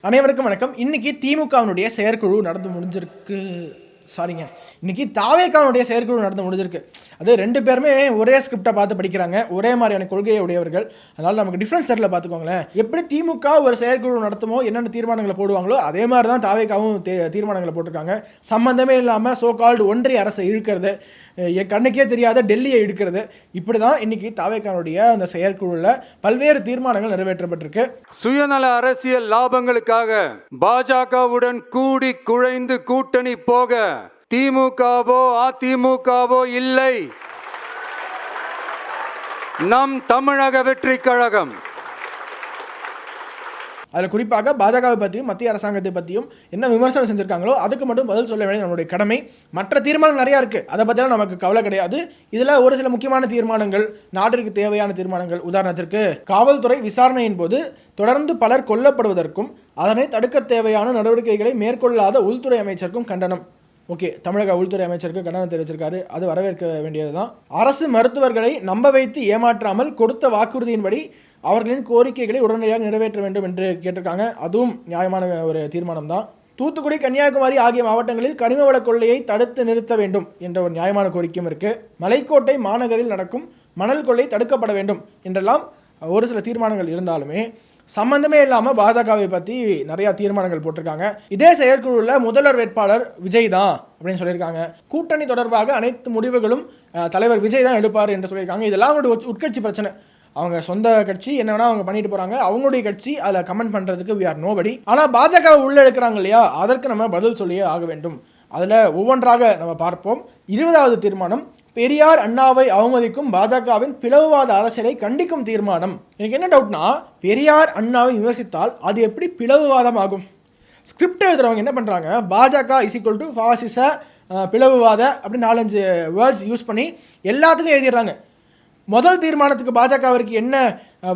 அனைவருக்கும் வணக்கம். இன்னைக்கு திமுகவினுடைய செயற்குழு நடந்து முடிஞ்சிருக்கு. இன்னைக்கு தாவேகாவுடைய செயற்குழு நடந்து முடிஞ்சிருக்கு. அது ரெண்டு பேருமே ஒரே ஸ்கிரிப்டை பார்த்து படிக்கிறாங்க, ஒரே மாதிரியான கொள்கையை உடையவர்கள். அதனால நமக்கு டிஃப்ரென்ஸ் தெரியல. பார்த்துக்கோங்களேன், எப்படி திமுக ஒரு செயற்குழு நடத்துமோ என்னென்ன தீர்மானங்களை போடுவாங்களோ அதே மாதிரி தான் தாவேகாவும் தீர்மானங்களை போட்டிருக்காங்க. சம்பந்தமே இல்லாமல் சோ கால்டு ஒன்றிய அரசை இழுக்கிறது, என் கண்ணுக்கே தெரியாத டெல்லியை இழுக்கிறது, இப்படி தான் இன்னைக்கு தாவேகாவுடைய அந்த செயற்குழுல பல்வேறு தீர்மானங்கள் நிறைவேற்றப்பட்டிருக்கு. சுயநல அரசியல் லாபங்களுக்காக பாஜகவுடன் கூடி குழைந்து கூட்டணி போக திமுகவோ அதிமுகவோ இல்லை. நம் தமிழக வெற்றி கழகம். அதில் குறிப்பாக பாஜகவை பற்றியும் மத்திய அரசாங்கத்தை பற்றியும் என்ன விமர்சனம் செஞ்சுருக்காங்களோ அதுக்கு மட்டும் பதில் சொல்ல வேண்டிய நம்மளுடைய கடமை. மற்ற தீர்மானம் நிறையா இருக்குது, அதை பற்றிலாம் நமக்கு கவலை கிடையாது. இதில் ஒரு சில முக்கியமான தீர்மானங்கள், நாட்டிற்கு தேவையான தீர்மானங்கள், உதாரணத்திற்கு காவல்துறை விசாரணையின் போது தொடர்ந்து பலர் கொல்லப்படுவதற்கும் அதனை தடுக்க தேவையான நடவடிக்கைகளை மேற்கொள்ளாத உள்துறை அமைச்சருக்கும் கண்டனம். ஓகே, தமிழக உள்துறை அமைச்சருக்கு கண்டனம் தெரிவிச்சிருக்காரு, அது வரவேற்க வேண்டியது தான். அரசு மருத்துவர்களை நம்ப வைத்து ஏமாற்றாமல் கொடுத்த வாக்குறுதியின்படி அவர்களின் கோரிக்கைகளை உடனடியாக நிறைவேற்ற வேண்டும் என்று கேட்டிருக்காங்க. அதுவும் நியாயமான ஒரு தீர்மானம் தான். தூத்துக்குடி, கன்னியாகுமரி ஆகிய மாவட்டங்களில் கனிம வள கொள்ளையை தடுத்து நிறுத்த வேண்டும் என்ற ஒரு நியாயமான கோரிக்கையும் இருக்கு. மலைக்கோட்டை மாநகரில் நடக்கும் மணல் கொள்ளை தடுக்கப்பட வேண்டும் என்றெல்லாம் ஒரு சில தீர்மானங்கள் இருந்தாலுமே சம்பந்தமே இல்லாமல் பாஜகவை பற்றி நிறையா தீர்மானங்கள் போட்டிருக்காங்க. இதே செயற்குழுவில் முதல்வர் வேட்பாளர் விஜய் தான் அப்படின்னு சொல்லியிருக்காங்க. கூட்டணி தொடர்பாக அனைத்து முடிவுகளும் தலைவர் விஜய் தான் எடுப்பார் என்று சொல்லியிருக்காங்க. இதெல்லாம் அவங்களுடைய உட்கட்சி பிரச்சனை. அவங்க சொந்த கட்சி என்ன வேணா அவங்க பண்ணிட்டு போறாங்க, அவங்களுடைய கட்சி அதில் கமெண்ட் பண்றதுக்கு we are nobody. ஆனால் பாஜக உள்ள எடுக்கிறாங்க இல்லையா, அதற்கு நம்ம பதில் சொல்லியே ஆக வேண்டும். அதில் ஒவ்வொன்றாக நம்ம பார்ப்போம். 20வது தீர்மானம், பெரியார் அண்ணாவை அவமதிக்கும் பாஜகவின் பிளவுவாத அரசியலை கண்டிக்கும் தீர்மானம். எனக்கு என்ன டவுட்னா, பெரியார் அண்ணாவை விமர்சித்தால் அது எப்படி பிளவுவாதம் ஆகும்? ஸ்கிரிப்ட் எழுதுறவங்க என்ன பண்றாங்க, பாஜக இஸ் ஈக்குவல் டு பாசிச பிளவுவாத அப்படி 4-5 வேர்ட்ஸ் யூஸ் பண்ணி எல்லாத்துக்கும் எழுதிடுறாங்க. முதல் தீர்மானத்துக்கு பாஜகவிற்கு என்ன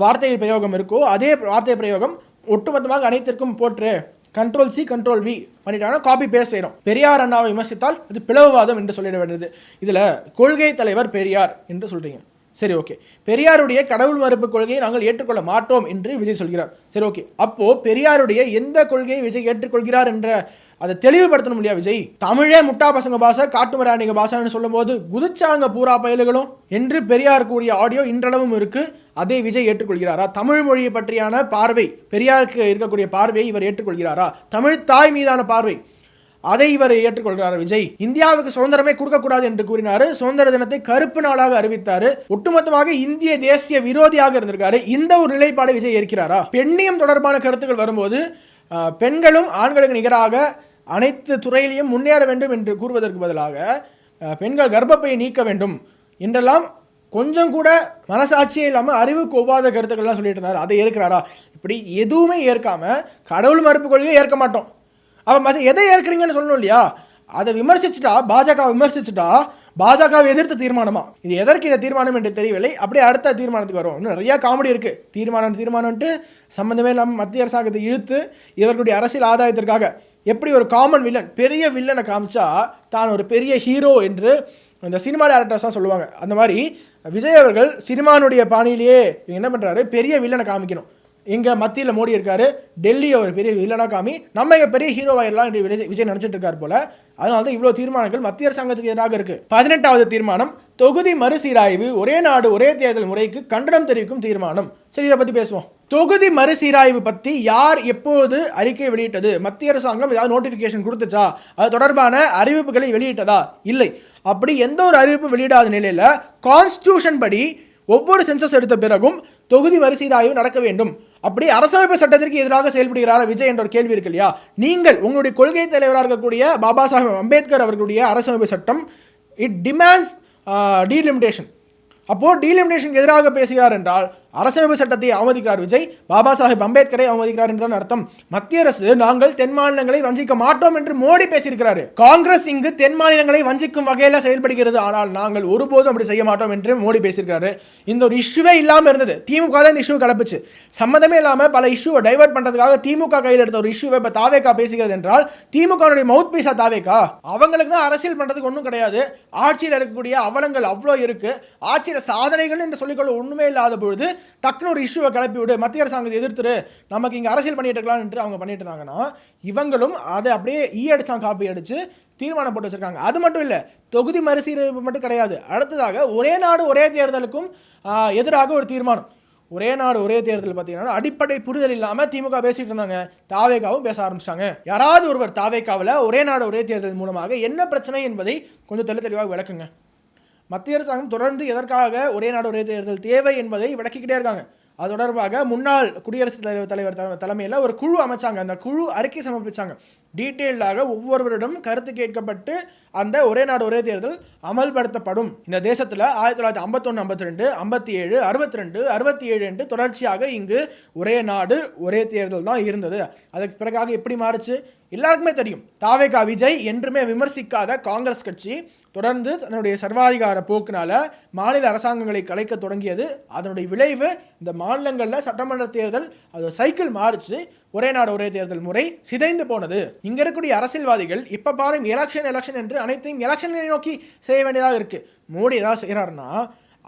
வார்த்தை பிரயோகம் இருக்கோ அதே வார்த்தை பிரயோகம் ஒட்டுமொத்தமாக அனைத்திற்கும் போட்டு Ctrl+C Ctrl+V பண்ணிட்டாங்க, காப்பி பேஸ்ட் செய்கிறோம். பெரியார் அண்ணாவை விமர்சித்தால் அது பிளவுவாதம் என்று சொல்லிட வேண்டியது. இதில் கொள்கை தலைவர் பெரியார் என்று சொல்கிறீங்க, சரி ஓகே. பெரியாருடைய கடவுள் மறுப்பு கொள்கையை நாங்கள் ஏற்றுக்கொள்ள மாட்டோம் என்று விஜய் சொல்கிறார், சரி ஓகே. அப்போ பெரியாருடைய எந்த கொள்கையை விஜய் ஏற்றுக்கொள்கிறார் என்ற அதை தெளிவுபடுத்தணும் இல்லையா விஜய்? தமிழே முட்டா பசங்க பாசை, காட்டுமராணிங்க பாசான்னு சொல்லும் போது குதிச்சாங்க பூரா பயல்களும் என்று பெரியார் கூடிய ஆடியோ இன்றளவும் இருக்கு. அதை விஜய் ஏற்றுக்கொள்கிறாரா? தமிழ் மொழியை பற்றியான பார்வை, பெரியாருக்கு இருக்கக்கூடிய பார்வையை இவர் ஏற்றுக்கொள்கிறாரா? தமிழ் தாய் மீதான பார்வை, அதை இவர் ஏற்றுக்கொள்கிறார் விஜய். இந்தியாவுக்கு சுதந்திரமே கொடுக்கக்கூடாது என்று கூறினாரு, சுதந்திர தினத்தை கருப்பு நாளாக அறிவித்தாரு, ஒட்டுமொத்தமாக இந்திய தேசிய விரோதியாக இருந்திருக்காரு. இந்த ஒரு நிலைப்பாடை விஜய் ஏற்கிறாரா? பெண்ணியம் தொடர்பான கருத்துக்கள் வரும்போது பெண்களும் ஆண்களுக்கு நிகராக அனைத்து துறையிலையும் முன்னேற வேண்டும் என்று கூறுவதற்கு பதிலாக பெண்கள் கர்ப்பப்பையை நீக்க வேண்டும் என்றெல்லாம் கொஞ்சம் கூட மனசாட்சியே இல்லாமல் அறிவுக்கு ஒவ்வாத கருத்துக்கள்லாம் சொல்லிட்டு இருந்தார். அதை ஏற்கிறாரா? இப்படி எதுவுமே ஏற்காம கடவுள் மறுப்பு கொள்கையை ஏற்க மாட்டோம். அப்போ எதை ஏற்கிறீங்கன்னு சொல்லணும் இல்லையா? அதை விமர்சிச்சுட்டா, பாஜக விமர்சிச்சுட்டா பாஜகவை எதிர்த்து தீர்மானமா? இது எதற்கு இந்த தீர்மானம் என்று தெரியவில்லை. அப்படியே அடுத்த தீர்மானத்துக்கு வரும். இன்னும் நிறைய காமெடி இருக்கு. தீர்மானம்ட்டு சம்பந்தமே இல்லாமல் மத்திய அரசாங்கத்தை இழுத்து இவர்களுடைய அரசியல் ஆதாயத்திற்காக எப்படி ஒரு காமன் வில்லன், பெரிய வில்லனை காமிச்சா தான் ஒரு பெரிய ஹீரோ என்று இந்த சினிமா டேரக்டர்ஸ் தான் சொல்லுவாங்க. அந்த மாதிரி விஜய் அவர்கள் சினிமானுடைய பாணியிலேயே என்ன பண்ணுறாரு, பெரிய வில்லனை காமிக்கணும். இங்கே மத்தியில் மோடி இருக்காரு, டெல்லியை ஒரு பெரிய வில்லனாக காமி நம்ம இங்கே பெரிய ஹீரோவாயிடலாம் என்று விஜய் நினச்சிட்டு இருக்கார் போல. அதனால தான் இவ்வளோ தீர்மானங்கள் மத்திய அரசாங்கத்துக்கு எதிராக இருக்கு. 18வது தீர்மானம், தொகுதி மறுசீராய்வு ஒரே நாடு ஒரே தேர்தல் முறைக்கு கண்டனம் தெரிவிக்கும் தீர்மானம். சரி, இதை பற்றி பேசுவோம். தொகுதி மறுசீராய்வு பற்றி யார் எப்போது அறிக்கை வெளியிட்டது? மத்திய அரசாங்கம் ஏதாவது நோட்டிஃபிகேஷன் கொடுத்துச்சா? அது தொடர்பான அறிவிப்புகளை வெளியிட்டதா? இல்லை. அப்படி எந்த ஒரு அறிவிப்பு வெளியிடாத நிலையில் கான்ஸ்டிடியூஷன் படி ஒவ்வொரு சென்சஸ் எடுத்த பிறகும் தொகுதி மறுசீராய்வு நடக்க வேண்டும். அப்படி அரசமைப்பு சட்டத்திற்கு எதிராக செயல்படுகிறார் விஜய் என்ற ஒரு கேள்வி இருக்கு இல்லையா? நீங்கள் உங்களுடைய கொள்கை தலைவராக இருக்கக்கூடிய பாபா சாஹேப் அம்பேத்கர் அவர்களுடைய அரசமைப்பு சட்டம் இட் டிமாண்ட்ஸ் டீலிமிட்டேஷன். அப்போ டீலிமிட்டேஷனுக்கு எதிராக பேசுகிறார் என்றால் அரசமைப்பு சட்டத்தை அவமதிக்கிறார் விஜய், பாபா சாஹேப் அம்பேத்கரை அவமதிக்கிறார் என்றுதான் அர்த்தம். மத்திய அரசு நாங்கள் தென் மாநிலங்களை வஞ்சிக்க மாட்டோம் என்று மோடி பேசியிருக்கிறாரு. காங்கிரஸ் இங்கு தென் மாநிலங்களை வஞ்சிக்கும் வகையில் செயல்படுகிறது, ஆனால் நாங்கள் ஒருபோதும் அப்படி செய்ய மாட்டோம் என்று மோடி பேசியிருக்காரு. இந்த ஒரு இஷ்யூவே இல்லாமல் இருந்தது, திமுக தான் இந்த இஷ்யூ கலப்புச்சு. சம்மந்தமே இல்லாமல் பல இஷ்யூவை டைவர்ட் பண்ணுறதுக்காக திமுக கையில் எடுத்த ஒரு இஷ்யூவை இப்போ தாவேகா பேசுகிறது என்றால் திமுகவுடைய மவுத் பீஸா தாவேகா? அவங்களுக்கு தான் அரசியல் பண்ணுறதுக்கு ஒன்றும் கிடையாது. ஆட்சியில் இருக்கக்கூடிய அவலங்கள் அவ்வளோ இருக்கு, ஆட்சியில் சாதனைகள் என்று சொல்லிக்கொள்ள ஒன்றுமே இல்லாத பொழுது டக்குன்னு ஒரு இஷ்யூவை கிளப்பி விடு, மத்திய அரசாங்கத்தை எதிர்த்துரு, நமக்கு இங்கே அரசியல் பண்ணிட்டு இருக்கலாம் என்று அவங்க பண்ணிட்டு இருந்தாங்கன்னா, இவங்களும் அதை அப்படியே அடிச்சான் காப்பி அடிச்சு தீர்மானம் போட்டு வச்சிருக்காங்க. அது மட்டும் இல்லை, தொகுதி மறுசீரமைப்பு மட்டும் கிடையாது, அடுத்ததாக ஒரே நாடு ஒரே தேர்தலுக்கும் எதிராக ஒரு தீர்மானம். ஒரே நாடு ஒரே தேர்தல் பார்த்தீங்கன்னா அடிப்படை புரிதல் இல்லாமல் திமுக பேசிட்டு இருந்தாங்க, தாவேகாவும் பேச ஆரம்பிச்சிட்டாங்க. யாராவது ஒருவர் தாவேகாவில் ஒரே நாடு ஒரே தேர்தல் மூலமாக என்ன பிரச்சனை என்பதை கொஞ்சம் தெளிவாக விளக்குங்க. மத்திய அரசாங்கம் தொடர்ந்து எதற்காக ஒரே நாடு ஒரே தேர்தல் தேவை என்பதை விளக்கிக்கிட்டே இருக்காங்க. அது தொடர்பாக முன்னாள் குடியரசுத் தலைவர் தலைமையில் ஒரு குழு அமைச்சாங்க. அந்த குழு அறிக்கை சமர்ப்பிச்சாங்க. டீட்டெயில்டாக ஒவ்வொருவரிடம் கருத்து கேட்கப்பட்டு அந்த ஒரே நாடு ஒரே தேர்தல் அமல்படுத்தப்படும். இந்த தேசத்தில் 1951, 52, 57, 62, 67 என்று தொடர்ச்சியாக இங்கு ஒரே நாடு ஒரே தேர்தல் தான் இருந்தது. அதுக்கு பிறகாக எப்படி மாறுச்சு எல்லாருக்குமே தெரியும். தாவேகா விஜய் என்றுமே விமர்சிக்காத காங்கிரஸ் கட்சி தொடர்ந்து தன்னுடைய சர்வாதிகார போக்குனால மாநில அரசாங்கங்களை கலைக்க தொடங்கியது. அதனுடைய விளைவு இந்த மாநிலங்களில் சட்டமன்ற தேர்தல் அது சைக்கிள் மாறிச்சு. ஒரே நாடு ஒரே தேர்தல் முறை சிதைந்து போனது. இங்க இருக்கக்கூடிய அரசியல்வாதிகள் இப்ப பாருங்க எலெக்ஷன் என்று அனைத்தையும் எலெக்ஷனை நோக்கி செய்ய வேண்டியதாக இருக்கு. மோடி ஏதாவது செய்யறாருன்னா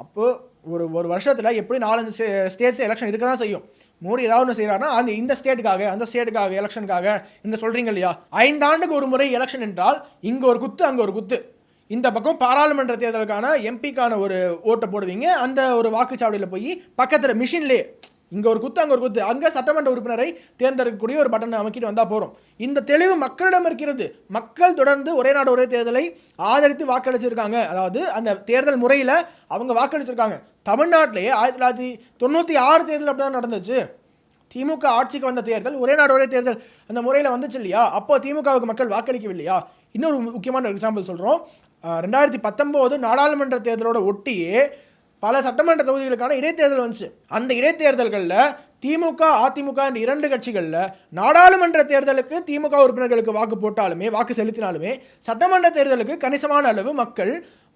அப்போ ஒரு வருஷத்துல எப்படி 4-5 ஸ்டேட்ஸ் எலெக்ஷன் இருக்க தான் செய்யும். மோடி ஏதாவது ஒன்று செய்யறாருன்னா இந்த ஸ்டேட்டுக்காக அந்த ஸ்டேட்டுக்காக எலெக்ஷனுக்காக என்ன சொல்றீங்க இல்லையா? 5 ஆண்டுக்கு ஒரு முறை எலெக்ஷன் என்றால் இங்க ஒரு குத்து அங்க ஒரு குத்து. இந்த பக்கம் பாராளுமன்ற தேர்தலுக்கான எம்பிக்கான ஒரு ஓட்டை போடுவீங்க, அந்த ஒரு வாக்குச்சாவடியில் போய் பக்கத்தில் மிஷின்லேயே இங்கே ஒரு குத்து அங்கே ஒரு குத்து, அங்கே சட்டமன்ற உறுப்பினரை தேர்ந்தெடுக்கக்கூடிய ஒரு பட்டனை அமைக்கிட்டு வந்தால் போகிறோம். இந்த தெளிவு மக்களிடம் இருக்கிறது. மக்கள் தொடர்ந்து ஒரே நாடு ஒரே தேர்தலை ஆதரித்து வாக்களிச்சிருக்காங்க. அதாவது அந்த தேர்தல் முறையில் அவங்க வாக்களிச்சிருக்காங்க. தமிழ்நாட்டிலேயே 1996 தேர்தல் அப்படி தான் நடந்துச்சு. திமுக ஆட்சிக்கு வந்த தேர்தல் ஒரே நாடு ஒரே தேர்தல் அந்த முறையில் வந்துச்சு இல்லையா? அப்போ திமுகவுக்கு மக்கள் வாக்களிக்கவில்லையா? இன்னொரு முக்கியமான எக்ஸாம்பிள் சொல்கிறோம். 2019 நாடாளுமன்ற தேர்தலோட ஒட்டியே பல சட்டமன்ற தொகுதிகளுக்கான இடைத்தேர்தல் வந்துச்சு. அந்த இடைத்தேர்தல்களில் திமுக அதிமுக என்ற 2 கட்சிகளில் நாடாளுமன்ற தேர்தலுக்கு திமுக உறுப்பினர்களுக்கு வாக்கு போட்டாலுமே வாக்கு செலுத்தினாலுமே சட்டமன்ற தேர்தலுக்கு கணிசமான அளவு மக்கள்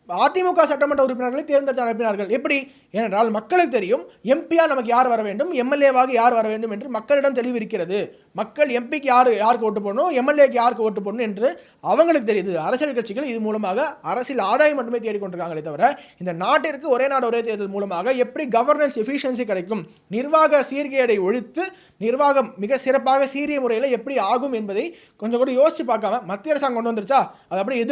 அதிமுக சட்டமன்ற உறுப்பினர்களை தேர்ந்தெடுத்து அனுப்பினார்கள். எப்படி? ஏனென்றால் மக்களுக்கு தெரியும் எம்பியா நமக்கு யார் வர வேண்டும், எம்எல்ஏவாக யார் வர வேண்டும் என்று மக்களிடம் தெளிவு இருக்கிறது. மக்கள் எம்பிக்கு யாருக்கு ஓட்டு போடணும், எம்எல்ஏக்கு யாருக்கு ஓட்டு போடணும் என்று அவங்களுக்கு தெரியுது. அரசியல் கட்சிகள் இது மூலமாக அரசியல் ஆதாயம் மட்டுமே தேடிக்கொண்டிருக்காங்களே தவிர இந்த நாட்டிற்கு ஒரே நாடு ஒரே தேர்தல் மூலமாக எப்படி கவர்னன்ஸ் எஃபிஷியன்சி கிடைக்கும், நிர்வாக சீர்கேடை ஒழித்து நிர்வாகம் மிக சிறப்பாக சீரிய முறையில் எப்படி ஆகும் என்பதை கொஞ்சம் கூட யோசிச்சு பார்க்காம மத்திய அரசாங்கம் கொண்டு வந்துருச்சா அதை அப்படியே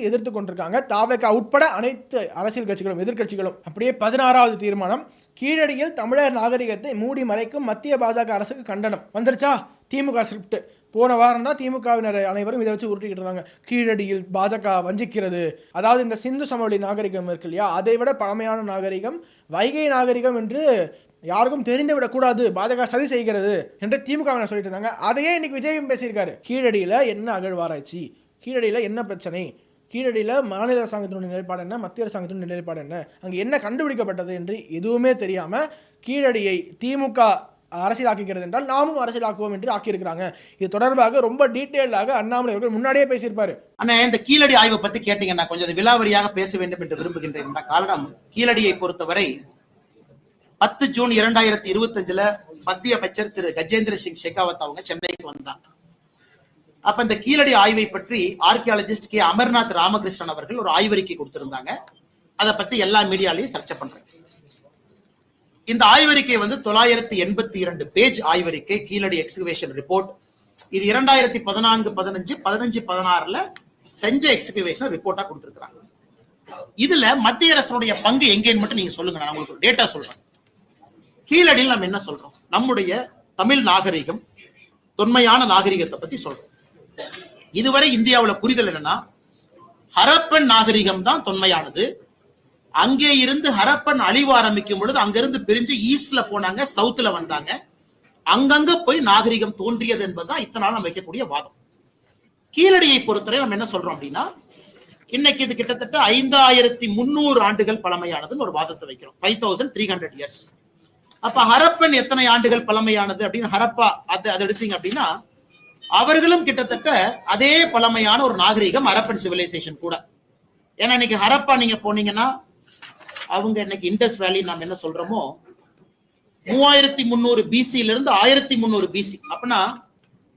எதிர்த்து கொண்டிருக்காங்க. தாவேகா உட்பட அனைத்து அரசியல் கட்சிகளும் எதிர்கட்சிகளும். அப்படியே 16வது தீர்மானம், கீழடியில் தமிழர் நாகரிகத்தை மூடி மறைக்கும் மத்திய பாஜக அரசுக்கு கண்டனம். வந்துருச்சா திமுக ஸ்கிரிப்ட்? போன வாரம் தான் திமுகவினர் அனைவரும் இதை வச்சு உருட்டிக்கிட்டு இருந்தாங்க. கீழடியில் பாஜக வஞ்சிக்கிறது, அதாவது இந்த சிந்து சமவெளி நாகரிகம் இருக்கு இல்லையா, அதை விட பழமையான நாகரிகம் வைகை நாகரிகம் என்று யாருக்கும் தெரிந்துவிடக்கூடாது, பாஜக சதி செய்கிறது என்று திமுகவினர் சொல்லிட்டு இருந்தாங்க. அதையே இன்னைக்கு விஜயும் பேசியிருக்காரு. கீழடியில் என்ன அகழ்வாராய்ச்சி, கீழடியில் என்ன பிரச்சனை, கீழடியில் மாநில அரசாங்கத்தினுடைய நிலைப்பாடு என்ன, மத்திய அரசாங்கத்தினுடைய நிலைப்பாடு என்ன, அங்கே என்ன கண்டுபிடிக்கப்பட்டது என்று எதுவுமே தெரியாமல் கீழடியை திமுக அரசியலாக்குகிறது என்றால் நாமும் அரசியலாக்குவோம் என்று ஆக்கியிருக்கிறாங்க. இது தொடர்பாக ரொம்ப டீட்டெயிலாக அண்ணாமலை அவர்கள் முன்னாடியே பேசியிருப்பாரு. அண்ணா, இந்த கீழடி ஆய்வை பத்தி கேட்டீங்கன்னா கொஞ்சம் விலாவரியாக பேச வேண்டும் என்று விரும்புகின்றேன். காரணம், கீழடியை பொறுத்தவரை 10 ஜூன் 2025 மத்திய அமைச்சர் திரு கஜேந்திர சிங் ஷெகாவத் அவங்க சென்னைக்கு வந்தாங்க. அப்ப இந்த கீழடி ஆய்வை பற்றி ஆர்கியாலஜிஸ்ட் கே அமர்நாத் ராமகிருஷ்ணன் அவர்கள் ஒரு ஆய்வறிக்கை கொடுத்திருந்தாங்க. அதை பத்தி எல்லா மீடியாலையும் சர்ச்சை பண்றேன். இந்த ஆய்வறிக்கை 982 பேஜ் ஆய்வறிக்கை, கீழடி எக்ஸ்கவேஷன் ரிப்போர்ட். இது 2014, 15, 16 செஞ்ச எக்ஸ்கவேஷன் ரிப்போர்ட்டா கொடுத்திருக்காங்க. இதுல மத்திய அரசுடைய பங்கு எங்கேன்னு மட்டும் நீங்க சொல்லுங்க, நான் உங்களுக்கு டேட்டா சொல்றேன். கீழடியில் நம்ம என்ன சொல்றோம்? நம்முடைய தமிழ் நாகரிகம், தொன்மையான நாகரிகத்தை பத்தி சொல்றோம். இதுவரை இந்தியாவில் புரிதல் என்னன்னா, ஹரப்பன் நாகரிகம் தான் தொன்மையானது. அங்கே இருந்து ஹரப்பன் அழிவு ஆரம்பிக்கும் பொழுது அங்கிருந்து பிரிஞ்சு ஈஸ்ட்ல போனாங்க, சவுத்துல வந்தாங்க, அங்கங்க போய் நாகரிகம் தோன்றியது என்பதுதான் இத்தனை நாள் நம்ம வைக்கக்கூடிய வாதம். கீழடியை பொறுத்தவரை நம்ம என்ன சொல்றோம் அப்படின்னா, இன்னைக்கு இது கிட்டத்தட்ட 5300 ஆண்டுகள் பழமையானதுன்னு ஒரு வாதத்தை வைக்கிறோம். 5300 இயர்ஸ். அப்ப ஹரப்பன் எத்தனை ஆண்டுகள் பழமையானது அப்படின்னு ஹரப்பா அதை எடுத்தீங்க அப்படின்னா அவர்களும் கிட்டத்தட்ட அதே பழமையான ஒரு நாகரிகம் ஹரப்பன் சிவிலைசேஷன் கூட. ஏன்னா இன்னைக்கு ஹரப்பா நீங்க போனீங்கன்னா அவங்க இன்னைக்கு இண்டஸ் வேலி நாம என்ன சொல்றோமோ 3300 பிசில இருந்து 1300 பிசி, அப்படின்னா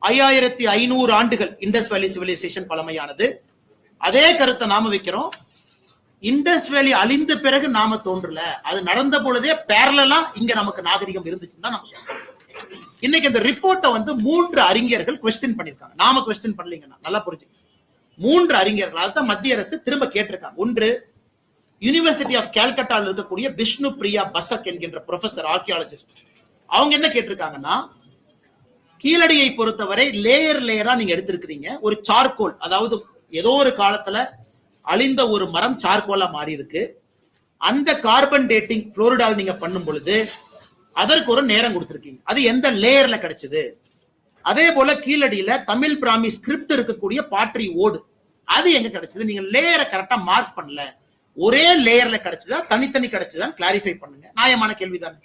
5500 ஆண்டுகள் இண்டஸ் வேலி சிவிலைசேஷன் பழமையானது. அதே கருத்தை நாம வைக்கிறோம். இண்டஸ் வேலி அழிந்த பிறகு நாம தோன்றல, அது நடந்த பொழுதே பேரலா இங்க நமக்கு நாகரிகம் இருந்துச்சுன்னு தான் நம்ம சொல்றோம். இன்னைக்கு இந்த ரிப்போர்ட்டை வந்து 3 அறிஞர்கள் கொஸ்டின் பண்ணிருக்காங்க. நாம கொஸ்டின் பண்ணலீங்கன்னா நல்லா புரிஞ்சுக்க. 3 அறிஞர்கள் அதான் மத்திய அரசு திரும்ப கேட்டிருக்காங்க. ஒன்று, யூனிவர்சிட்டி ஆஃப் கால்கட்டால இருக்கக்கூடிய விஷ்ணு பிரியா பசக் என்கின்ற ப்ரொஃபசர் ஆர்கியாலஜிஸ்ட். அவங்க என்ன கேட்டிருக்காங்கன்னா, கீழடியை பொறுத்தவரை லேயர் லேயரா நீங்க எடுத்திருக்கிறீங்க. ஒரு சார்கோல், அதாவது ஏதோ ஒரு காலத்துல அழிந்த ஒரு மரம் சார்கோலா மாறி இருக்கு. அந்த கார்பன் டேட்டிங் புளோரிடால் நீங்க பண்ணும் பொழுது அதற்கு ஒரு நேரம் கொடுத்திருக்கீங்க. அது எந்த லேயர்ல கிடைச்சது? அதே போல கீழடியில தமிழ் பிராமி ஸ்கிரிப்ட் இருக்கக்கூடிய பாட்ரி ஓடு அது எங்க கிடைச்சது? நீங்க லேயரை கரெக்டா மார்க் பண்ணல. ஒரே லேயர்ல கிடைச்சதா தனித்தனி கிடைச்சதா கிளாரிஃபை பண்ணுங்க. நியாயமான கேள்விதான்.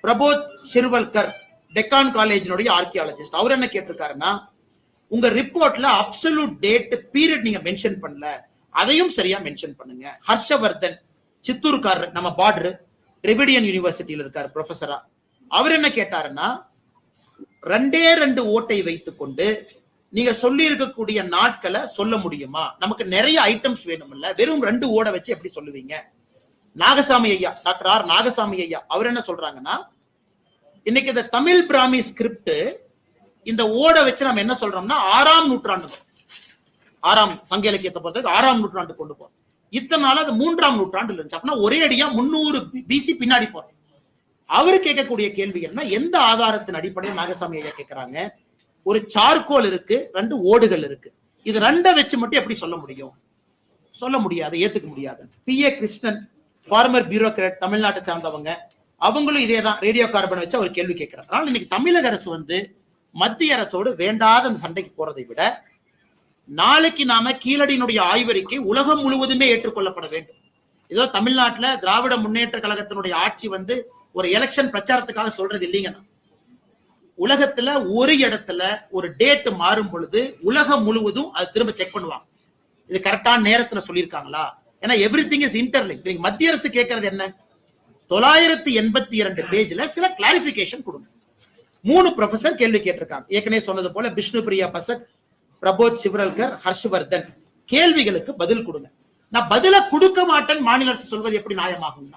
பிரபோத் சிர்வல்கர் டெக்கான் காலேஜினுடைய ஆர்கியாலஜிஸ்ட், அவர் என்ன கேட்டிருக்காருன்னா, உங்க ரிப்போர்ட்ல அப்சல்யூட் டேட் பீரியட் நீங்க மென்ஷன் பண்ணல, அதையும் சரியா மென்ஷன் பண்ணுங்க. ஹர்ஷவர்தன் சித்தூர்கார், நம்ம பார்டர் ரெவிடியன் யூனிவர்சிட்டியில இருக்காரு ப்ரொஃபஸரா, அவர் என்ன கேட்டாருன்னா, 2 ஓட்டை வைத்துக் கொண்டு நீங்க சொல்லி இருக்கக்கூடிய நாட்களை சொல்ல முடியுமா? நமக்கு நிறைய ஐட்டம்ஸ் வேணும்ல, வெறும் 2 ஓட வச்சு எப்படி சொல்லுவீங்க? நாகசாமி ஐயா, டாக்டர் ஆர் நாகசாமி ஐயா, அவர் என்ன சொல்றாங்கன்னா, இன்னைக்கு இந்த தமிழ் பிராமி ஸ்கிரிப்ட் இந்த ஓட வச்சு நம்ம என்ன சொல்றோம்னா 6ஆம் நூற்றாண்டு, 6ஆம் சங்க இலக்கியத்தை பொறுத்தவரைக்கும் 6ஆம் நூற்றாண்டு கொண்டு போறோம். இத்தனை நாள் அது 3ஆம் நூற்றாண்டு இருந்துச்சு. அப்படின்னா ஒரே அடியா 300 பிசி பின்னாடி போறோம். அவரு கேட்கக்கூடிய கேள்வி என்ன, எந்த ஆதாரத்தின் அடிப்படையில் நாகசாமி ஐயா கேட்கிறாங்க, ஒரு சார்கோல் இருக்கு, 2 ஓடுகள் இருக்கு, இது 2 வச்சு மட்டும் எப்படி சொல்ல முடியும்? சொல்ல முடியாது, ஏத்துக்க முடியாது. PA கிருஷ்ணன், ஃபார்மர் பியூரோக்ராட், தமிழ்நாட்டை சார்ந்தவங்க, அவங்களும் இதேதான் ரேடியோ கார்பன் வச்சு அவர் கேள்வி கேட்கிறார். அதனால இன்னைக்கு தமிழக அரசு வந்து மத்திய அரசோடு வேண்டாத அந்த சண்டைக்கு போறதை விட, நாளைக்கு நாம கீழடியினுடைய ஆய்வறிக்கை உலகம் முழுவதுமே ஏற்றுக்கொள்ளப்பட வேண்டும். ஏதோ தமிழ்நாட்டுல திராவிட முன்னேற்ற கழகத்தினுடைய ஆட்சி வந்து ஒரு எலெக்ஷன் பிரச்சாரத்துக்காக சொல்றது இல்லைங்கன்னா, உலகத்துல ஒரு இடத்துல ஒரு டேட் மாறும் பொழுது உலகம் முழுவதும் அது திரும்ப செக் பண்ணுவாங்க, இது கரெக்டான நேரத்துல சொல்லியிருக்காங்களா. ஏன்னா எவ்ரிதிங் இஸ் இன்டர்லிங்க். மத்திய அரசு கேட்கறது என்ன, 982 பேஜ்ல சில கிளாரிபிகேஷன் கொடுங்க. 3 ப்ரொஃபசர் கேள்வி கேட்டிருக்காங்க. ஏற்கனவே சொன்னது போல விஷ்ணு பிரியா பசக், பிரபோத் சிவரல்கர், ஹர்ஷவர்தன் கேள்விகளுக்கு பதில் கொடுங்க. நான் பதில கொடுக்க மாட்டேன் மாநில அரசு சொல்வது எப்படி நியாயமாகும்?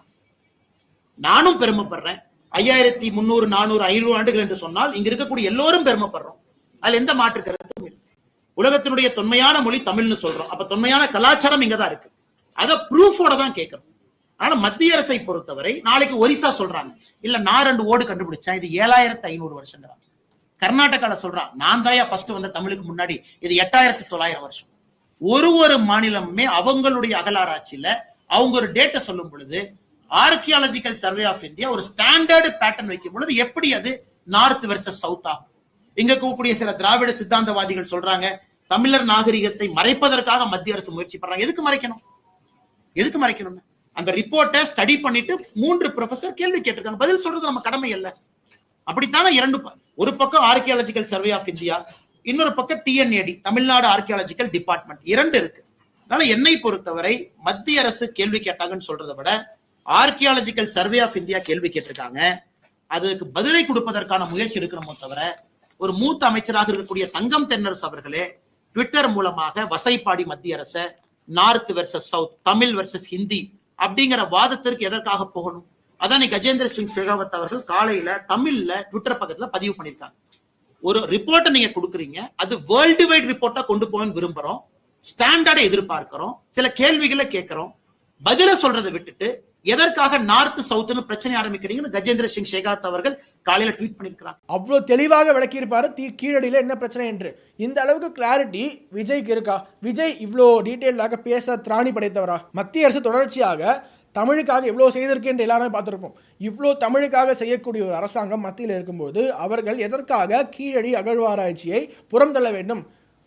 நானும் பெருமைப்படுறேன். 5300, 400, 500 ஆண்டுகள் என்று சொன்னால் இங்க இருக்கக்கூடிய எல்லோரும் பெருமைப்படுறோம். அதுல எந்த மாற்று கருத்தும் இல்லை. உலகத்தினுடைய தொன்மையான மொழி தமிழ்னு சொல்றோம். அப்ப தொன்மையான கலாச்சாரம் இங்கதான் இருக்கு. அதை ப்ரூஃபோட தான் கேட்கறோம். ஆனா மத்திய அரசை பொறுத்தவரை நாளைக்கு ஒரிசா சொல்றாங்க, இல்ல நான் 2 ஓடு கண்டுபிடிச்சேன், இது 7500 வருஷங்கிறாங்க. கர்நாடகால சொல்றான், நான் தாயா ஃபர்ஸ்ட் வந்த தமிழுக்கு முன்னாடி, இது 8900 வருஷம். ஒரு மாநிலமுமே அவங்களுடைய அகலாராய்ச்சியில அவங்க ஒரு டேட்டை சொல்லும் பொழுது, ஆர்கியாலஜிக்கல் சர்வே ஆஃப் இந்தியா ஒரு ஸ்டாண்டர்டு பேட்டர்ன் வைக்கும் பொழுது எப்படி அது நார்த் வெர்சஸ் சவுத் ஆகும்? இங்க கூடிய சில திராவிட சித்தாந்தவாதிகள் சொல்றாங்க, தமிழர் நாகரிகத்தை மறைப்பதற்காக மத்திய அரசு முயற்சி பண்றாங்க. எதுக்கு மறைக்கணும்? எதுக்கு மறைக்கணும்? அந்த ரிப்போர்ட்டை ஸ்டடி பண்ணிட்டு 3 ப்ரொஃபசர் கேள்வி கேட்டிருக்காங்க, பதில் சொல்றது நம்ம கடமை இல்ல? அப்படித்தானே ஒரு பக்கம் ஆர்கியாலஜிக்கல் சர்வே ஆஃப் இந்தியா, இன்னொரு பக்கம் TNAD, தமிழ்நாடு ஆர்கியாலஜிக்கல் டிபார்ட்மெண்ட், 2 இருக்கு. அதனால என்னை பொறுத்தவரை மத்திய அரசு கேள்வி கேட்டாங்கன்னு சொல்றதை விட ஆர்கியாலஜிக்கல் சர்வே ஆஃப் இந்தியா கேள்வி கேட்டிருக்காங்க, அதுக்கு பதிலை கொடுப்பதற்கான முயற்சி இருக்கணுமோ தவிர, ஒரு மூத்த அமைச்சராக இருக்கக்கூடிய தங்கம் தென்னரசு அவர்களே ட்விட்டர் மூலமாக வசைப்பாடி மத்திய அரசு north versus south, Tamil versus Hindi அப்படிங்கிற வாதத்திற்கு எதற்காக போகணும்? அதான் கஜேந்திர சிங் ஷெகாவத் அவர்கள் காலையில தமிழ்ல ட்விட்டர் பக்கத்துல பதிவு பண்ணிருக்காங்க. ஒரு ரிப்போர்ட்டை நீங்க கொடுக்குறீங்க, அது வேர்ல்டு வைட் ரிப்போர்ட்டா கொண்டு போகணும்னு விரும்புறோம், ஸ்டாண்டர்டை எதிர்பார்க்கிறோம், சில கேள்விகளை கேட்கிறோம், பதில சொல்றதை விட்டுட்டு எதற்காக நார்த் சவுத்னு பிரச்சனை ஆரம்பிக்கிறீங்கன்னு கஜேந்திர சிங் ஷெகாவத் அவர்கள் காலையில ட்வீட் பண்ணிருக்காங்க. அவ்வளவு தெளிவாக விளக்கி இருப்பாரு கீழடியில என்ன பிரச்சனை என்று. இந்த அளவுக்கு கிளாரிட்டி விஜய்க்கு இருக்கா? விஜய் இவ்வளோ டீட்டெயிலாக பேச திராணி படைத்தவரா? மத்திய அரசு தொடர்ச்சியாக தமிழுக்காக எவ்வளோ செய்திருக்கு என்று எல்லாருமே பார்த்துருப்போம். இவ்வளோ தமிழுக்காக செய்யக்கூடிய ஒரு அரசாங்கம் மத்தியில் இருக்கும்போது அவர்கள் எதற்காக கீழடி அகழ்வாராய்ச்சியை புறம் தள்ள வேண்டும்?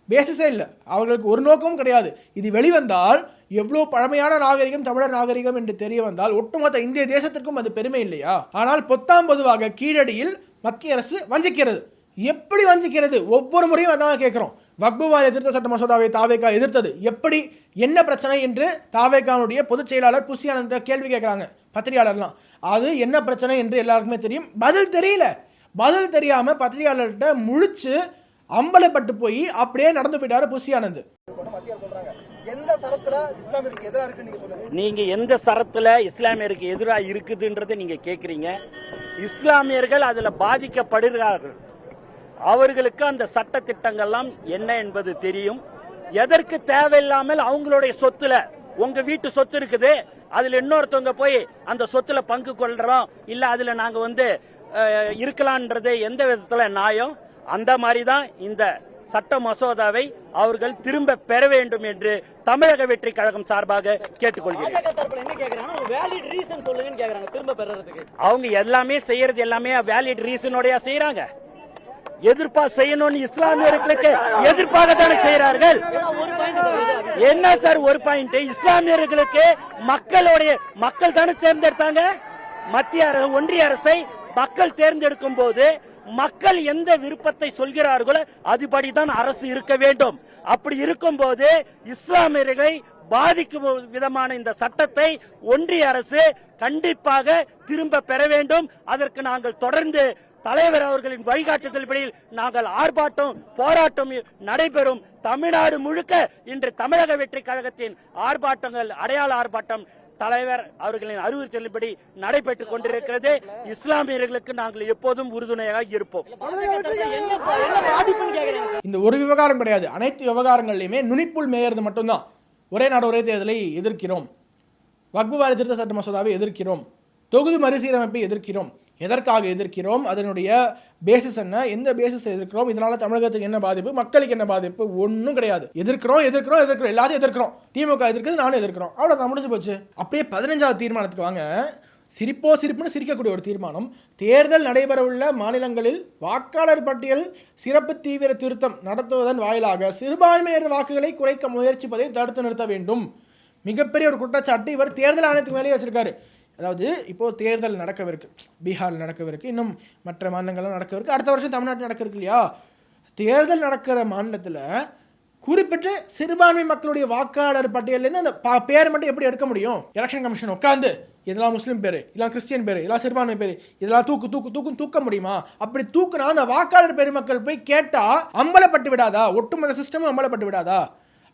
பேசிஸே இல்லை, அவர்களுக்கு ஒரு நோக்கமும் கிடையாது. இது வெளிவந்தால் எவ்வளோ பழமையான நாகரிகம் தமிழர் நாகரிகம் என்று தெரிய வந்தால் ஒட்டுமொத்த இந்திய தேசத்திற்கும் அது பெருமை இல்லையா? ஆனால் பொத்தாம் பொதுவாக கீழடியில் மத்திய அரசு வஞ்சிக்கிறது. எப்படி வஞ்சிக்கிறது? ஒவ்வொரு முறையும் அதான் கேட்குறோம். வக்பு வாரிய திருத்த சட்ட மசோதாவை தாவேகா எதிர்த்தது எப்படி, என்ன பிரச்சனை என்று தாவேகாவுடைய பொதுச் செயலாளர் புசி ஆனந்த கேள்வி கேட்குறாங்க பத்திரிகையாளர்லாம். அது என்ன பிரச்சனை என்று எல்லாருக்குமே தெரியும், பதில் தெரியல. பதில் தெரியாம பத்திரிகையாளர்கிட்ட முழிச்சு அம்பலப்பட்டு போய் அப்படியே நடந்து போயிட்டாரு புசி ஆனந்த். எந்த சரத்துல இஸ்லாமியருக்கு எதிராக இருக்குன்னு நீங்க சொல்லுங்க. நீங்க எந்த சரத்துல இஸ்லாமியருக்கு எதிராக இருக்குதுன்றதை நீங்க கேக்குறீங்க. இஸ்லாமியர்கள் அதுல பாதிக்கப்படுகிறார்கள். அவர்களுக்கு அந்த சட்ட திட்டங்கள்லாம் என்ன என்பது தெரியும். எதற்கு தேவையில்லாமல் அவங்களுடைய சொத்துல, உங்க வீட்டு சொத்து இருக்குது, அதுல இன்னொருத்தவங்க போய் அந்த சொத்துல பங்கு கொள்றோம் இல்ல அதுல நாங்க இருக்கலாம்ன்றது எந்த விதத்துல நியாயம்? அந்த மாதிரிதான் இந்த சட்ட மசோதாவை அவர்கள் திரும்ப பெற வேண்டும் என்று தமிழக வெற்றி கழகம் சார்பாக கேட்டுக்கொள்கிறேன். அவங்க எல்லாமே செய்யறது எல்லாமே வேலிட் ரீசனோட செய்யறாங்க. எதிர்ப்பா செய்யணும்னு இஸ்லாமியர்களுக்கு எதிர்ப்பாக தானே செய்யறார்கள். என்ன சார் ஒரு பாயிண்ட்? இஸ்லாமியர்களுக்கு மக்கள் தானே தேர்ந்தெடுத்தாங்க. மத்திய அரசு, ஒன்றிய அரசை மக்கள் தேர்ந்தெடுக்கும் போது மக்கள் எந்த விருப்பத்தை சொல்கிறார்களோ அதுபடிதான் அரசு இருக்க வேண்டும். அப்படி இருக்கும் போது இஸ்லாமியர்களை பாதிக்கும் விதமான இந்த சட்டத்தை ஒன்றிய அரசு கண்டிப்பாக திரும்ப பெற வேண்டும். அதற்கு நாங்கள் தொடர்ந்து தலைவர் அவர்களின் வழிகாட்டுதல்படியில் நாங்கள் ஆர்ப்பாட்டம், போராட்டம் நடைபெறும். தமிழ்நாடு முழுக்க இன்று தமிழக வெற்றி கழகத்தின் ஆர்ப்பாட்டங்கள், அடையாள ஆர்ப்பாட்டம் தலைவர் அவர்களின் அறிவுறுத்தலின்படி நடைபெற்றுக் கொண்டிருக்கிறது. இஸ்லாமியர்களுக்கு நாங்கள் எப்போதும் உறுதுணையாக இருப்போம். இந்த ஒரு விவகாரம் கிடையாது, அனைத்து விவகாரங்களிலுமே நுனிப்புள் மேயறது மட்டும்தான். ஒரே நாடு ஒரே தேர்தலை எதிர்க்கிறோம், வக்ஃபு வாரிய திருத்த சட்ட மசோதாவை எதிர்க்கிறோம், தொகுதி மறுசீரமைப்பை எதிர்க்கிறோம். எதற்காக எதிர்க்கிறோம்? அதனுடைய பேசிஸ் என்ன? எந்த பேசிஸ் எதிர்க்கிறோம்? இதனால தமிழகத்துக்கு என்ன பாதிப்பு, மக்களுக்கு என்ன பாதிப்பு? ஒன்றும் கிடையாது. எதிர்க்கிறோம், எல்லாத்தையும் எதிர்க்கிறோம். திமுக எதிர்க்கிறது, நானும் எதிர்க்கிறோம். அவ்வளோதான், முடிஞ்சு போச்சு. அப்படியே 15வது தீர்மானத்துக்கு வாங்க. சிரிப்புன்னு சிரிக்கக்கூடிய ஒரு தீர்மானம். தேர்தல் நடைபெறவுள்ள மாநிலங்களில் வாக்காளர் பட்டியல் சிறப்பு தீவிர திருத்தம் நடத்துவதன் வாயிலாக சிறுபான்மையினர் வாக்குகளை குறைக்க முயற்சிப்பதை தடுத்து நிறுத்த வேண்டும். மிகப்பெரிய ஒரு குற்றச்சாட்டு இவர் தேர்தல் ஆணையத்துக்கு மேலேயே வச்சிருக்காரு. அதாவது இப்போது தேர்தல் நடக்கவிருக்கு, பீகாரில் நடக்கவிருக்கு, இன்னும் மற்ற மாநிலங்கள்லாம் நடக்கவிருக்கு, அடுத்த வருஷம் தமிழ்நாட்டில் நடக்கவிருக்கு இல்லையா? தேர்தல் நடக்கிற மாநிலத்தில் குறிப்பிட்டு சிறுபான்மை மக்களுடைய வாக்காளர் பட்டியலேருந்து அந்த பேர் மட்டும் எப்படி எடுக்க முடியும்? எலெக்ஷன் கமிஷன் உட்காந்து இதெல்லாம் முஸ்லீம் பேர், இதெல்லாம் கிறிஸ்டியன் பேர், இதெல்லாம் சிறுபான்மை பேர், இதெல்லாம் தூக்க முடியுமா? அப்படி தூக்குனா அந்த வாக்காளர் பெருமக்கள் போய் கேட்டால் அம்பலப்பட்டு விடாதா? ஒட்டுமொத்த சிஸ்டமும் அம்பலப்பட்டு விடாதா?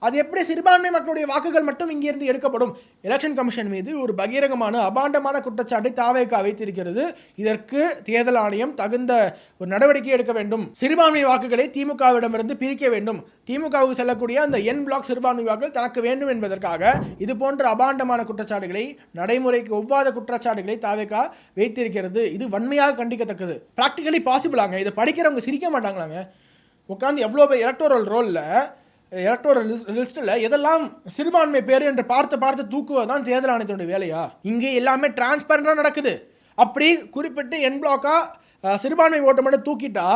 அது எப்படி சிறுபான்மை மக்களுடைய வாக்குகள் மட்டும் இங்கிருந்து எடுக்கப்படும்? எலெக்ஷன் கமிஷன் மீது ஒரு பகிரங்கமான அபாண்டமான குற்றச்சாட்டை தாவேகா வைத்திருக்கிறது. இதற்கு தேர்தல் ஆணையம் தகுந்த ஒரு நடவடிக்கை எடுக்க வேண்டும். சிறுபான்மை வாக்குகளை திமுகவிடமிருந்து பிரிக்க வேண்டும். திமுகவுக்கு செல்லக்கூடிய அந்த என் பிளாக் சிறுபான்மை வாக்குகள் தனக்கு வேண்டும் என்பதற்காக இது போன்ற அபாண்டமான குற்றச்சாட்டுகளை, நடைமுறைக்கு ஒவ்வாத குற்றச்சாட்டுகளை தாவேகா வைத்திருக்கிறது. இது வன்மையாக கண்டிக்கத்தக்கது. பிராக்டிகலி பாசிபிளாங்க. இதை படிக்கிறவங்க சிரிக்க மாட்டாங்களாங்க. உட்காந்து எவ்வளோ எலக்டோரல் ரோலில், எலக்டோரல் லிஸ்ட்டில் எதெல்லாம் சிறுபான்மை பேர் என்று பார்த்து தூக்குவதுதான் தேர்தல் ஆணையத்தினுடைய வேலையா? இங்கே எல்லாமே டிரான்ஸ்பரண்டாக நடக்குது. அப்படி குறிப்பிட்டு என் பிளாக்கா சிறுபான்மை ஓட்டை மட்டும் தூக்கிட்டா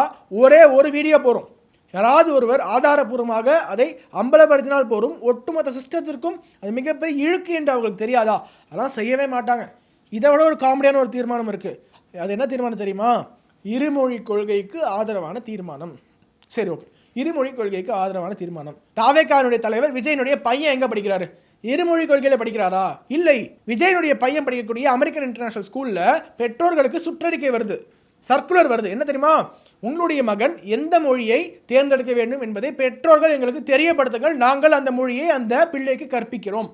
ஒரே ஒரு வீடியோ போகிறோம். யாராவது ஒருவர் ஆதாரபூர்வமாக அதை அம்பலப்படுத்தினால் போரும். ஒட்டுமொத்த சிஸ்டத்திற்கும் அது மிகப்பெரிய இழுக்கு என்று அவங்களுக்கு தெரியாதா? அதெல்லாம் செய்யவே மாட்டாங்க. இதை விட ஒரு காமெடியான ஒரு தீர்மானம் இருக்குது. அது என்ன தீர்மானம் தெரியுமா? இருமொழி கொள்கைக்கு ஆதரவான தீர்மானம். சரி, ஓகே, இருமொழி கொள்கைக்கு ஆதரவான தீர்மானம். தாவேகாவுடைய தலைவர் விஜயனுடைய பையன் எங்க படிக்கிறாரு? இருமொழி கொள்கையில படிக்கிறாரா? இல்லை. விஜயனுடைய பையன் படிக்கக்கூடிய அமெரிக்கன் இன்டர்நேஷனல் ஸ்கூல்ல பெற்றோர்களுக்கு சுற்றறிக்கை வருது, சர்க்குலர் வருது. என்ன தெரியுமா? உங்களுடைய மகன் எந்த மொழியை தேர்ந்தெடுக்க வேண்டும் என்பதை பெற்றோர்கள் எங்களுக்கு தெரியப்படுத்துங்கள், நாங்கள் அந்த மொழியை அந்த பிள்ளைக்கு கற்பிக்கிறோம்.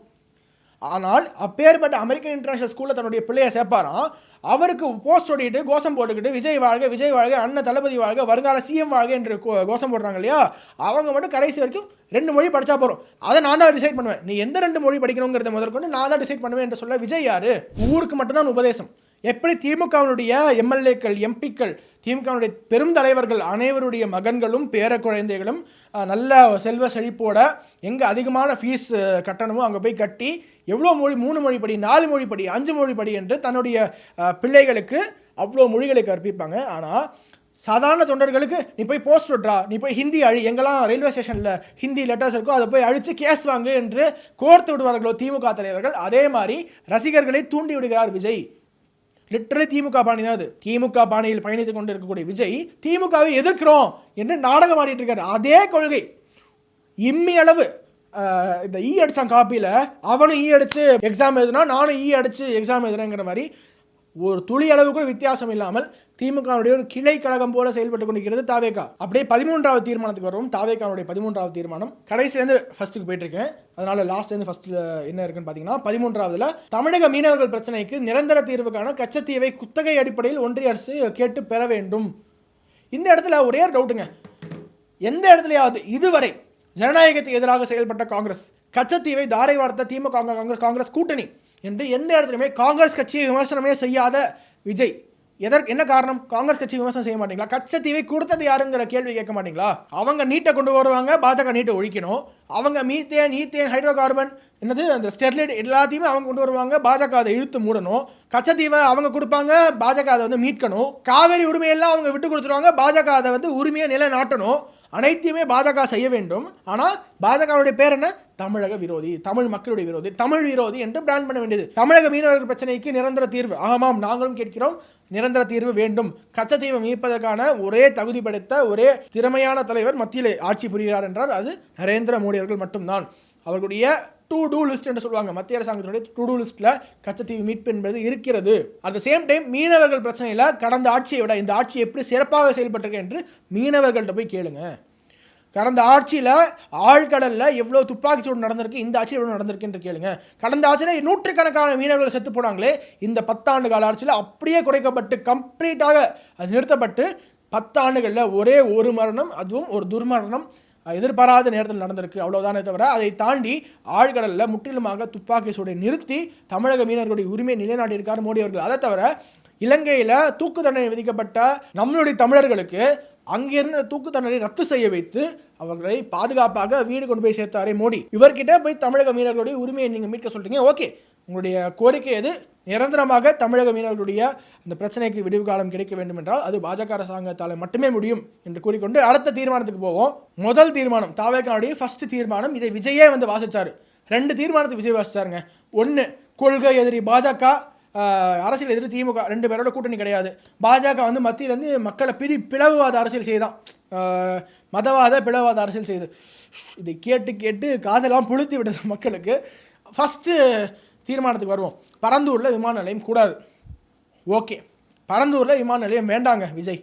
ஆனால் அப்பேற்பட்ட அமெரிக்கன் இன்டர்நேஷனல் ஸ்கூலில் தன்னுடைய பிள்ளையை சேர்ப்பாராம். அவருக்கு போஸ்ட் ஓடிட்டு கோஷம் போட்டுக்கிட்டு விஜய் வாழ்க, அண்ணன் தளபதி வாழ்க, வருங்கால சிஎம் வாழ்க என்று கோஷம் போடுறாங்க இல்லையா? அவங்க மட்டும் கடைசி வரைக்கும் 2 மொழி படித்தா போகிறோம், அதை நான் தான் டிசைட் பண்ணுவேன், நீ எந்த 2 மொழி படிக்கணுங்கிறத முதற்கொண்டு நான் தான் டிசைட் பண்ணுவேன் என்று சொல்ல விஜய் யாரு? ஊருக்கு மட்டும்தான் உபதேசம். எப்படி திமுகவினுடைய எம்எல்ஏக்கள், எம்பிக்கள், திமுகவினுடைய பெரும் தலைவர்கள் அனைவருடைய மகன்களும் பேர குழந்தைகளும் நல்ல செல்வ செழிப்போட எங்கே அதிகமான ஃபீஸ் கட்டணமோ அங்கே போய் கட்டி எவ்வளோ மொழி, 3 மொழி படி, 4 மொழி படி, 5 மொழி படி என்று தன்னுடைய பிள்ளைகளுக்கு அவ்வளோ மொழிகளை கற்பிப்பாங்க. ஆனால் சாதாரண தொண்டர்களுக்கு நீ போய் போஸ்ட் விட்றா, நீ போய் ஹிந்தி அழி, எங்கெல்லாம் ரயில்வே ஸ்டேஷனில் ஹிந்தி லெட்டர்ஸ் இருக்கோ அதை போய் அழித்து கேஸ் வாங்கு என்று கோர்த்து விடுவார்களோ திமுக தலைவர்கள், அதே மாதிரி ரசிகர்களை தூண்டி விடுகிறார் விஜய். லிட்டரலி திமுக பாணி தான் அது. திமுக பாணியில் பயணித்துக் கொண்டு இருக்கக்கூடிய விஜய் திமுகவை எதிர்க்கிறோம் என்று நாடகம் ஆடிட்டு இருக்காரு. அதே கொள்கை இம்மி அளவு இந்த அடிச்சான் காப்பியில், அவனும் அடிச்சு எக்ஸாம் எழுதுனா நானும் அடிச்சு எக்ஸாம் எழுதுறேங்கிற மாதிரி ஒரு துளி அளவு கூட வித்தியாசம் இல்லாமல் திமுகவுடைய ஒரு கிளை கழகம் போல செயல்பட்டு கொண்டிருக்கிறது தாவேகா. அப்படியே 13வது தீர்மானத்துக்கு வரும். தாவேகாவுடைய 13வது தீர்மானம் கடைசிலேருந்து ஃபர்ஸ்ட்டுக்கு போயிட்டு இருக்கேன், அதனால லாஸ்ட்லேருந்து ஃபர்ஸ்ட்ல என்ன இருக்குன்னு பார்த்தீங்கன்னா 13வதுல தமிழக மீனவர்கள் பிரச்சனைக்கு நிரந்தர தீர்வுக்கான கச்சத்தீவை குத்தகை அடிப்படையில் ஒன்றிய அரசு கேட்டு பெற வேண்டும். இந்த இடத்துல ஒரே டவுட்டுங்க, எந்த இடத்துலையாவது இதுவரை ஜனநாயகத்துக்கு எதிராக செயல்பட்ட காங்கிரஸ் கச்சத்தீவை தாரை வார்த்த திமுக காங்கிரஸ் கூட்டணி என்று எந்த இடத்துலையுமே காங்கிரஸ் கட்சியை விமர்சனமே செய்யாத விஜய், என்ன காரணம்? காங்கிரஸ் கட்சி விமர்சனம் செய்ய மாட்டீங்களா? கச்சத்தீவை கொடுத்தது யாருங்கிற கேள்வி கேட்க மாட்டீங்களா? அவங்க நீட்டை கொண்டு வருவாங்க, பாஜக நீட்டை ஒழிக்கணும். அவங்க மீத்தேன் ஹைட்ரோ கார்பன் என்னது அந்த ஸ்டெர்லைட் எல்லாத்தையுமே அவங்க கொண்டு வருவாங்க, பாஜக அதை இழுத்து மூடணும். கச்சத்தீவை அவங்க கொடுப்பாங்க, பாஜக அதை வந்து மீட்கணும். காவேரி உரிமையெல்லாம் அவங்க விட்டு கொடுத்துருவாங்க, பாஜக அதை வந்து உரிமையை நிலைநாட்டணும். அனைத்தையுமே பாஜக செய்ய வேண்டும். ஆனால் பாஜகவுடைய பேர் என்ன? தமிழக விரோதி, தமிழ் மக்களுடைய விரோதி, தமிழ் விரோதி என்று பிராண்ட் பண்ண வேண்டியது. தமிழக மீனவர்கள் பிரச்சனைக்கு நிரந்தர தீர்வு, ஆமாம் நாங்களும் கேட்கிறோம், நிரந்தர தீர்வு வேண்டும். கச்சத்தீவை மீட்பதற்கான ஒரே தகுதி படைத்த ஒரே திறமையான தலைவர் மத்தியில் ஆட்சி புரிகிறார் என்றால் அது நரேந்திர மோடி அவர்கள் மட்டும்தான். அவர்களுடைய டு டூ லிஸ்ட் என்று சொல்லுவாங்க, மத்திய அரசாங்கத்தினுடைய டு டூ லிஸ்ட்ல கச்சத்தீவு மீட்பு என்பது இருக்கிறது. அட் த சேம் டைம் மீனவர்கள் பிரச்சனையில் கடந்த ஆட்சியை விட இந்த ஆட்சி எப்படி சிறப்பாக செயல்பட்டிருக்கு என்று மீனவர்கள்ட்ட போய் கேளுங்க. கடந்த ஆட்சியில் ஆழ்கடலில் எவ்வளோ துப்பாக்கி சூடு நடந்திருக்கு, இந்த ஆட்சியில் எவ்வளோ நடந்திருக்கு என்று கேளுங்க. கடந்த ஆட்சியில் நூற்றுக்கணக்கான மீனவர்கள் செத்து போனாங்களே, இந்த 10 ஆண்டு கால ஆட்சியில் அப்படியே குறைக்கப்பட்டு கம்ப்ளீட்டாக அது நிறுத்தப்பட்டு 10 ஆண்டுகளில் ஒரே ஒரு மரணம், அதுவும் ஒரு துர்மரணம் எதிர்பாராத நேரத்தில் நடந்திருக்கு, அவ்வளோதானே தவிர அதை தாண்டி ஆழ்கடலில் முற்றிலுமாக துப்பாக்கி சூடை நிறுத்தி தமிழக மீனவர்களுடைய உரிமையை நிலைநாட்டியிருக்கார் மோடி அவர்கள். அதை தவிர இலங்கையில் தூக்கு தண்டனை விதிக்கப்பட்ட நம்மளுடைய தமிழர்களுக்கு அங்கிருந்த தூக்கு தண்டனை ரத்து செய்ய வைத்து அவர்களை பாதுகாப்பாக வீடு கொண்டு போய் சேர்த்தாரே மோடி. இவர்கிட்ட போய் தமிழக மீனவர்களுடைய உரிமையை நீங்கள் மீட்க சொல்றீங்க, ஓகே, உங்களுடைய கோரிக்கை எது? நிரந்தரமாக தமிழக மீனவர்களுடைய இந்த பிரச்சனைக்கு விடிவு காலம் கிடைக்க வேண்டும் என்றால் அது பாஜக அரசாங்கத்தால் மட்டுமே முடியும் என்று கூறிக்கொண்டு அடுத்த தீர்மானத்துக்கு போவோம். முதல் தீர்மானம் தாவேகாவுடைய ஃபர்ஸ்ட் தீர்மானம், இதை விஜயே வந்து வாசிச்சாரு. 2 தீர்மானத்தை விஜய் வாசிச்சாருங்க. 1 கொள்கை எதிரி பாஜக, அரசியல் எதிரி திமுக, 2 பேரோட கூட்டணி கிடையாது. பாஜக வந்து மத்தியிலேருந்து மக்களை பிளவுவாத அரசியல் செய்தான், மதவாத பிளவாத அரசியல் செய்து. இதை கேட்டு கேட்டு காதெல்லாம் புழுத்தி விட்டது மக்களுக்கு. ஃபஸ்ட்டு தீர்மானத்துக்கு வருவோம். பரந்தூரில் விமான நிலையம் கூடாது, ஓகே. பரந்தூரில் விமான நிலையம் வேண்டாங்க விஜய்,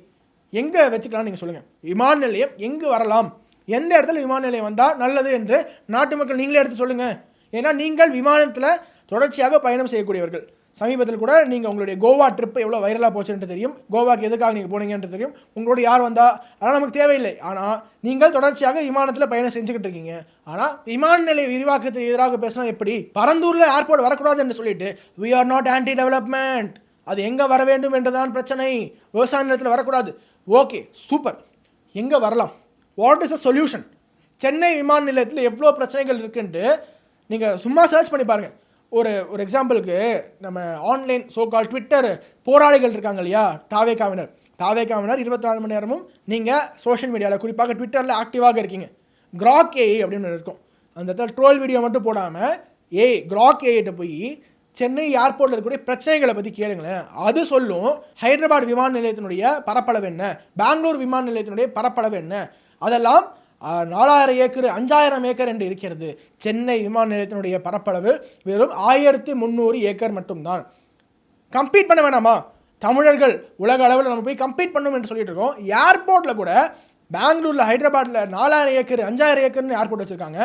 எங்கே வச்சுக்கலாம்னு நீங்கள் சொல்லுங்கள். விமான நிலையம் எங்கே வரலாம், எந்த இடத்துல விமான நிலையம் வந்தால் நல்லது என்று நாட்டு மக்கள் நீங்களே எடுத்து சொல்லுங்கள். ஏன்னா நீங்கள் விமானத்தில் தொடர்ச்சியாக பயணம் செய்யக்கூடியவர்கள். சமீபத்தில் கூட நீங்கள் உங்களுடைய கோவா ட்ரிப் எவ்வளோ வைரலாக போச்சுன்ட்டு தெரியும், கோவாக்கு எதுக்காக நீங்கள் போனீங்கன்ட்டு தெரியும், உங்களோட யார் வந்தால் அதெல்லாம் நமக்கு தேவையில்லை. ஆனால் நீங்கள் தொடர்ச்சியாக விமானத்தில் பயணம் செஞ்சுக்கிட்டு இருக்கீங்க. ஆனால் விமான நிலைய விரிவாக்கத்துக்கு எதிராக பேசினா எப்படி? பரந்தூரில் ஏர்போர்ட் வரக்கூடாது என்று சொல்லிட்டு we are not anti development, அது எங்கே வர வேண்டும் என்றுதான் பிரச்சனை, விவசாய நிலத்தில் வரக்கூடாது. ஓகே சூப்பர், எங்கே வரலாம்? What is a solution? Chennai விமான நிலையத்தில் எவ்வளோ பிரச்சனைகள் இருக்குன்ட்டு நீங்கள் சும்மா சர்ச் பண்ணி பாருங்கள். ஒரு எக்ஸாம்பிளுக்கு நம்ம ஆன்லைன் சோகால் ட்விட்டர் போராளிகள் இருக்காங்க இல்லையா, தாவேகாவினர் 24 மணி நேரமும் நீங்கள் சோஷியல் மீடியாவில் குறிப்பாக ட்விட்டரில் ஆக்டிவாக இருக்கீங்க. கிராக் ஏஐ அப்படின்னு இருக்கும், அந்த இடத்துல ட்ரோல் வீடியோ மட்டும் போடாமல் கிராக் ஏஐட்ட போய் சென்னை ஏர்போர்ட்டில் இருக்கக்கூடிய பிரச்சனைகளை பற்றி கேளுங்களேன். அது சொல்லும் ஹைதராபாத் விமான நிலையத்தினுடைய பரப்பளவு என்ன, பெங்களூர் விமான நிலையத்தினுடைய பரப்பளவு என்ன, அதெல்லாம் 4000 ஏக்கர் 5000 ஏக்கர் என்று இருக்கிறது. சென்னை விமான நிலையத்தினுடைய பரப்பளவு வெறும் 1300 ஏக்கர் மட்டும்தான். கம்பீட் பண்ண வேணாமா? தமிழர்கள் உலக அளவில் நம்ம போய் கம்பீட் பண்ணணும் என்று சொல்லிட்டு இருக்கோம். ஏர்போர்ட்டில் கூட பெங்களூரில் ஹைதராபாத்தில் 4000 ஏக்கர் 5000 ஏக்கர்னு ஏர்போர்ட் வச்சுருக்காங்க.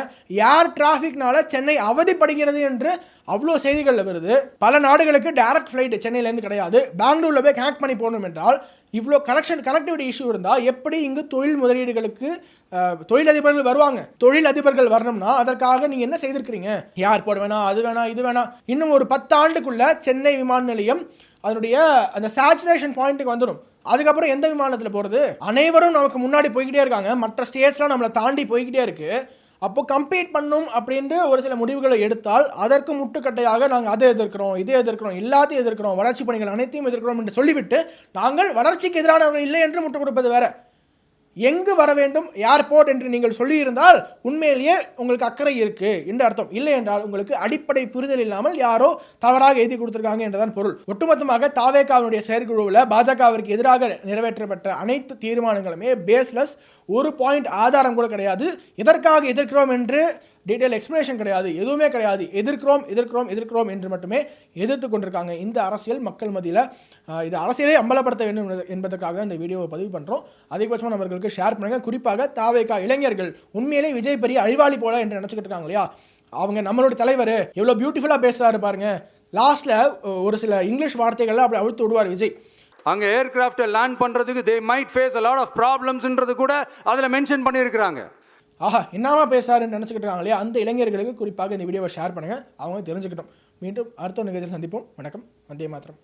ஏர் டிராஃபிக்னால சென்னை அவதிப்படுகிறது என்று அவ்வளோ செய்திகளில் வருது. பல நாடுகளுக்கு டைரக்ட் ஃப்ளைட் சென்னையிலேருந்து கிடையாது. பெங்களூரில் போய் கனெக்ட் பண்ணி போகணும் என்றால் இவ்வளோ கனெக்டிவிட்டி இஷ்யூ இருந்தால் எப்படி இங்கு தொழில் முதலீடுகளுக்கு தொழிலதிபர்கள் வருவாங்க? தொழிலதிபர்கள் வரணும்னா அதற்காக நீங்கள் என்ன செய்திருக்கிறீங்க? ஏர்போர்ட் வேணாம், அது வேணாம், இது வேணாம். இன்னும் ஒரு 10 ஆண்டுக்குள்ள சென்னை விமான நிலையம் அதனுடைய அந்த சேச்சுரேஷன் பாயிண்ட்டுக்கு வந்துடும். அதுக்கப்புறம் எந்த விமானத்தில் போகிறது? அனைவரும் நமக்கு முன்னாடி போய்கிட்டே இருக்காங்க, மற்ற ஸ்டேட்ஸ்லாம் நம்மளை தாண்டி போய்கிட்டே இருக்கு. அப்போ கம்பீட் பண்ணும் அப்படின்ட்டு ஒரு சில முடிவுகளை எடுத்தால் அதற்கு முட்டுக்கட்டையாக நாங்கள் அதை எதிர்க்கிறோம், இதை எதிர்க்கிறோம், எல்லாத்தையும் எதிர்க்கிறோம், வளர்ச்சி பணிகள் அனைத்தையும் எதிர்க்கிறோம் என்று சொல்லிவிட்டு நாங்கள் வளர்ச்சிக்கு எதிரானவர்கள் இல்லை என்று முட்டு கொடுப்பது வேற. எங்கு வர வேண்டும் ஏர்போர்ட் என்று நீங்கள் சொல்லியிருந்தால் உண்மையிலேயே உங்களுக்கு அக்கறை இருக்கு என்று அர்த்தம். இல்லை என்றால் உங்களுக்கு அடிப்படை புரிதல் இல்லாமல் யாரோ தவறாக எழுதி கொடுத்திருக்காங்க என்றுதான் பொருள். ஒட்டுமொத்தமாக தாவேகாவினுடைய செயற்குழுவில் பாஜகவிற்கு எதிராக நிறைவேற்றப்பட்ட அனைத்து தீர்மானங்களுமே பேஸ்லெஸ். ஒரு பாயிண்ட் ஆதாரம் கூட கிடையாது. எதற்காக எதிர்க்கிறோம் என்று டீடைல் எக்ஸ்பிளனேஷன் கிடையாது, எதுவுமே கிடையாது. எதிர்க்கிறோம் என்று மட்டுமே எதிர்த்து கொண்டிருக்காங்க. இந்த அரசியல் மக்கள் மத்தியில் இது அரசியலை அம்பலப்படுத்த வேண்டும் என்பதற்காக இந்த வீடியோவை பதிவு பண்ணுறோம். அதிகபட்சமாக நபர்களுக்கு ஷேர் பண்ணுங்க. குறிப்பாக தாவேகா இளைஞர்கள் உண்மையிலே விஜய் பெரிய அழிவாளி போல என்று நினச்சிக்கிட்டு இருக்காங்க இல்லையா, அவங்க நம்மளோட தலைவர் எவ்வளோ பியூட்டிஃபுல்லாக பேசுகிறாரு பாருங்க. லாஸ்ட்ல ஒரு சில இங்கிலீஷ் வார்த்தைகள்லாம் அப்படி அழுத்து விடுவார் விஜய். அங்க ஏர்கிராஃப்டை லேண்ட் பண்றதுக்கு they might face a lot of problemsன்றது கூட அதுல மென்ஷன் பண்ணியிருக்கிறாங்க. ஆஹா என்னமா பேசாருன்னு நினச்சிக்கிட்டு இருக்காங்க இல்லையா, அந்த இளைஞர்களுக்கு குறிப்பாக இந்த வீடியோவை ஷேர் பண்ணுங்க, அவங்க தெரிஞ்சுக்கிட்டோம். மீண்டும் அடுத்த ஒரு நிகழ்ச்சியில் சந்திப்போம். வணக்கம். வந்தே மாதரம்.